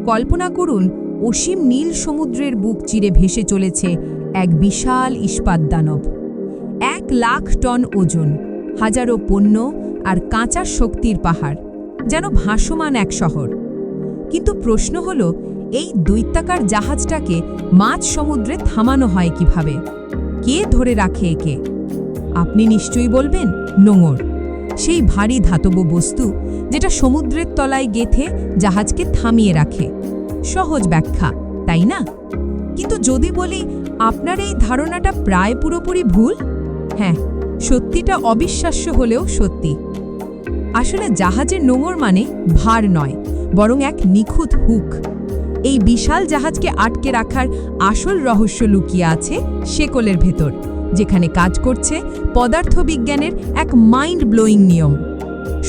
কল্পনা করুন, অসীম নীল সমুদ্রের বুক চিরে ভেসে চলেছে এক বিশাল ইস্পাত দানব। 1,00,000 টন ওজন, হাজারো পণ্য আর কাঁচা শক্তির পাহাড়, যেন ভাসমান এক শহর। কিন্তু প্রশ্ন হলো, এই দৈত্যাকার জাহাজটাকে মাঝ সমুদ্রে থামানো হয় কিভাবে? কে ধরে রাখে একে? আপনি নিশ্চয়ই বলবেন, নোঙর, সেই ভারী ধাতব বস্তু যেটা সমুদ্রের তলায় গেঁথে জাহাজকে থামিয়ে রাখে। সহজ ব্যাখ্যা, তাই না? কিন্তু যদি বলি আপনার এই ধারণাটা প্রায় পুরোপুরি ভুল, হ্যাঁ, সত্যিটা অবিশ্বাস্য হলেও সত্যি। আসলে জাহাজের নোঙর মানে ভার নয়, বরং এক নিখুঁত হুক। এই বিশাল জাহাজকে আটকে রাখার আসল রহস্য লুকিয়ে আছে শেকলের ভেতর, যেখানে কাজ করছে পদার্থবিজ্ঞানের এক মাইন্ড ব্লোয়িং নিয়ম।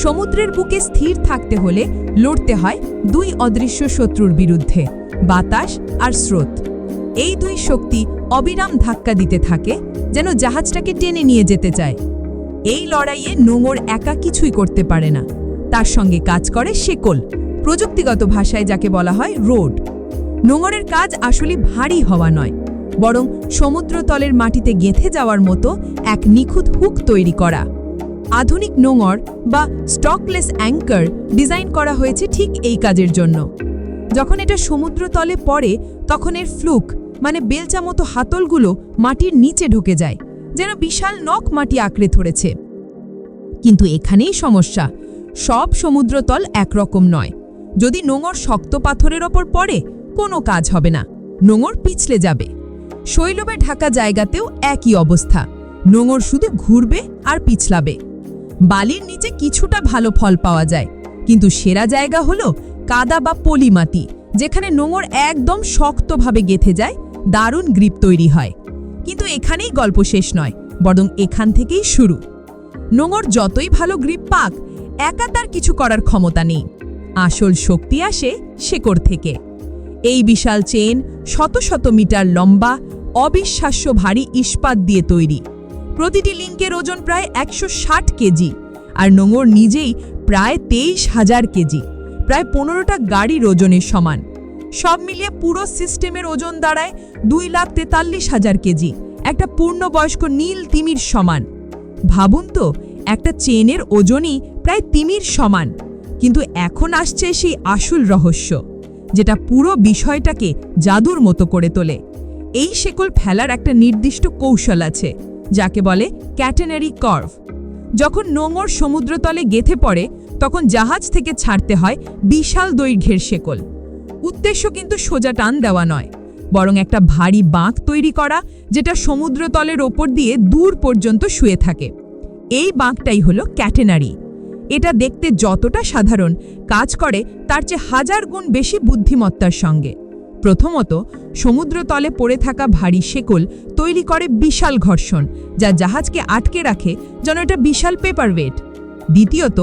সমুদ্রের বুকে স্থির থাকতে হলে লড়তে হয় দুই অদৃশ্য শত্রুর বিরুদ্ধে, বাতাস আর স্রোত। এই দুই শক্তি অবিরাম ধাক্কা দিতে থাকে, যেন জাহাজটাকে টেনে নিয়ে যেতে চায়। এই লড়াইয়ে নোঙর একা কিছুই করতে পারে না, তার সঙ্গে কাজ করে শেকল, প্রযুক্তিগত ভাষায় যাকে বলা হয় রোড। নোঙরের কাজ আসলে ভারী হওয়া নয়, বরং সমুদ্রতলের মাটিতে গেঁথে যাওয়ার মতো এক নিখুঁত হুক তৈরি করা। আধুনিক নোঙর বা স্টকলেস অ্যাঙ্কার ডিজাইন করা হয়েছে ঠিক এই কাজের জন্য। যখন এটা সমুদ্রতলে পড়ে, তখন এর ফ্লুক মানে বেলচা মতো হাতলগুলো মাটির নিচে ঢুকে যায়, যেন বিশাল নখ মাটি আঁকড়ে ধরেছে। কিন্তু এখানেই সমস্যা, সব সমুদ্রতল একরকম নয়। যদি নোঙর শক্ত পাথরের ওপর পড়ে, কোনো কাজ হবে না, নোঙর পিছলে যাবে। শৈলবে ঢাকা জায়গাতেও একই অবস্থা, নোঙর শুধু ঘুরবে আর পিছলাবে। বালির নিচে কিছুটা ভালো ফল পাওয়া যায়, কিন্তু সেরা জায়গা হলো কাদা বা পলি মাটি, যেখানে নোঙর একদম শক্তভাবে গেঁথে যায়, দারুণ গ্রিপ তৈরি হয়। কিন্তু এখানেই গল্প শেষ নয়, বরং এখান থেকেই শুরু। নোঙর যতই ভালো গ্রিপ পাক, একা তার কিছু করার ক্ষমতা নেই। আসল শক্তি আসে শেকড় থেকে। এই বিশাল চেন শত শত মিটার লম্বা, অবিশ্বাস্য ভারী ইস্পাত দিয়ে তৈরি। প্রতিটি লিঙ্কের ওজন প্রায় 160 কেজি, আর নোঙর নিজেই প্রায় 23,000 কেজি, প্রায় 15টা গাড়ির ওজনের সমান। সব মিলিয়ে পুরো সিস্টেমের ওজন দাঁড়ায় 2,43,000 কেজি, একটা পূর্ণবয়স্ক নীল তিমির সমান। ভাবুন তো, একটা চেনের ওজনই প্রায় তিমির সমান। কিন্তু এখন আসছে সেই আসল রহস্য, যেটা পুরো বিষয়টাকে জাদুর মতো করে তোলে। এই শেকল ফেলার একটা নির্দিষ্ট কৌশল আছে, যাকে বলে ক্যাটেনারি কার্ভ। যখন নোঙর সমুদ্রতলে গেঁথে পড়ে, তখন জাহাজ থেকে ছাড়তে হয় বিশাল দৈর্ঘ্যের শেকল। উদ্দেশ্য কিন্তু সোজা টান দেওয়া নয়, বরং একটা ভারী বাঁক তৈরি করা, যেটা সমুদ্রতলের ওপর দিয়ে দূর পর্যন্ত শুয়ে থাকে। এই বাঁকটাই হলো ক্যাটেনারি। এটা দেখতে যতটা সাধারণ, কাজ করে তার চেয়ে 1000 গুণ বেশি বুদ্ধিমত্তার সঙ্গে। প্রথমত, সমুদ্রতলে পড়ে থাকা ভারী শেকল তৈরি করে বিশাল ঘর্ষণ, যা জাহাজকে আটকে রাখে, যেন এটা বিশাল পেপারওয়েট। দ্বিতীয়ত,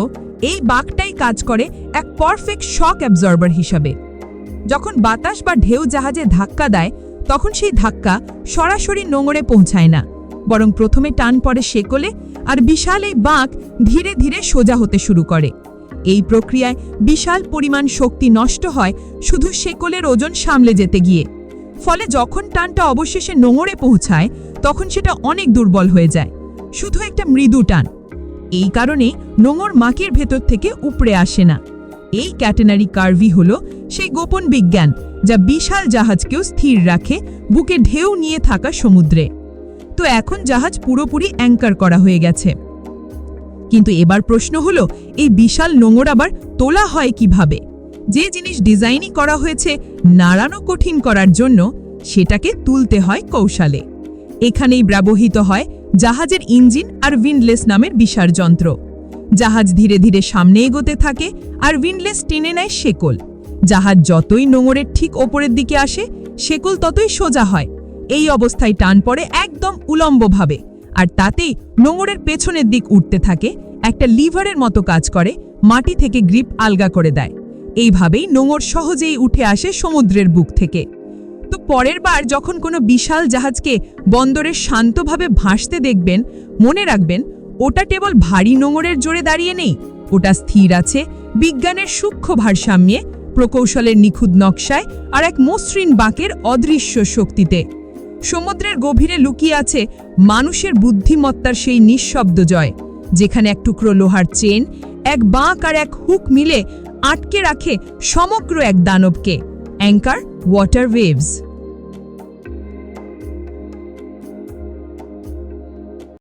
এই বাঁকটাই কাজ করে এক পারফেক্ট শক অ্যাবজর্বার হিসাবে। যখন বাতাস বা ঢেউ জাহাজে ধাক্কা দেয়, তখন সেই ধাক্কা সরাসরি নোঙরে পৌঁছায় না, বরং প্রথমে টান পড়ে শেকলে, আর বিশাল এই বাঁক ধীরে ধীরে সোজা হতে শুরু করে। এই প্রক্রিয়ায় বিশাল পরিমাণ শক্তি নষ্ট হয় শুধু শেকলের ওজন সামলে যেতে গিয়ে। ফলে যখন টানটা অবশেষে নোঙরে পৌঁছায়, তখন সেটা অনেক দুর্বল হয়ে যায়, শুধু একটা মৃদু টান। এই কারণে নোঙর মাটির ভেতর থেকে উপড়ে আসে না। এই ক্যাটেনারি কার্ভই হলো সেই গোপন বিজ্ঞান, যা বিশাল জাহাজকেও স্থির রাখে বুকে ঢেউ নিয়ে থাকা সমুদ্রে। তো এখন জাহাজ পুরোপুরি অ্যাঙ্কার করা হয়ে গেছে। কিন্তু এবার প্রশ্ন হলো, এই বিশাল নোঙর আবার তোলা হয় কিভাবে? যে জিনিস ডিজাইনই করা হয়েছে নাড়ানো কঠিন করার জন্য, সেটাকে তুলতে হয় কৌশলে। এখানেই ব্যবহৃত হয় জাহাজের ইঞ্জিন আর উইন্ডলেস নামের বিশাল যন্ত্র। জাহাজ ধীরে ধীরে সামনে এগোতে থাকে, আর উইন্ডলেস টেনে নেয় শেকল। জাহাজ যতই নোঙরের ঠিক ওপরের দিকে আসে, শেকল ততই সোজা হয়। এই অবস্থায় টান পড়ে একদম উলম্বভাবে, আর তাতেই নোঙরের পেছনের দিক উঠতে থাকে, একটা লিভারের মতো কাজ করে, মাটি থেকে গ্রিপ আলগা করে দেয়। এইভাবেই নোঙর সহজেই উঠে আসে সমুদ্রের বুক থেকে। তো পরের বার যখন কোনো বিশাল জাহাজকে বন্দরে শান্তভাবে ভাসতে দেখবেন, মনে রাখবেন, ওটা কেবল ভারী নোঙরের জোরে দাঁড়িয়ে নেই, ওটা স্থির আছে বিজ্ঞানের সূক্ষ্ম ভারসাম্যে, প্রকৌশলের নিখুঁত নকশায় আর এক মসৃণ বাঁকের অদৃশ্য শক্তিতে। সমুদ্রের গভীরে লুকিয়ে আছে মানুষের বুদ্ধিমত্তার সেই নিঃশব্দ জয়, যেখানে এক টুকরো লোহার চেন, এক বাঁক আর এক হুক মিলে আটকে রাখে সমগ্র এক দানবকে। Anchor water waves.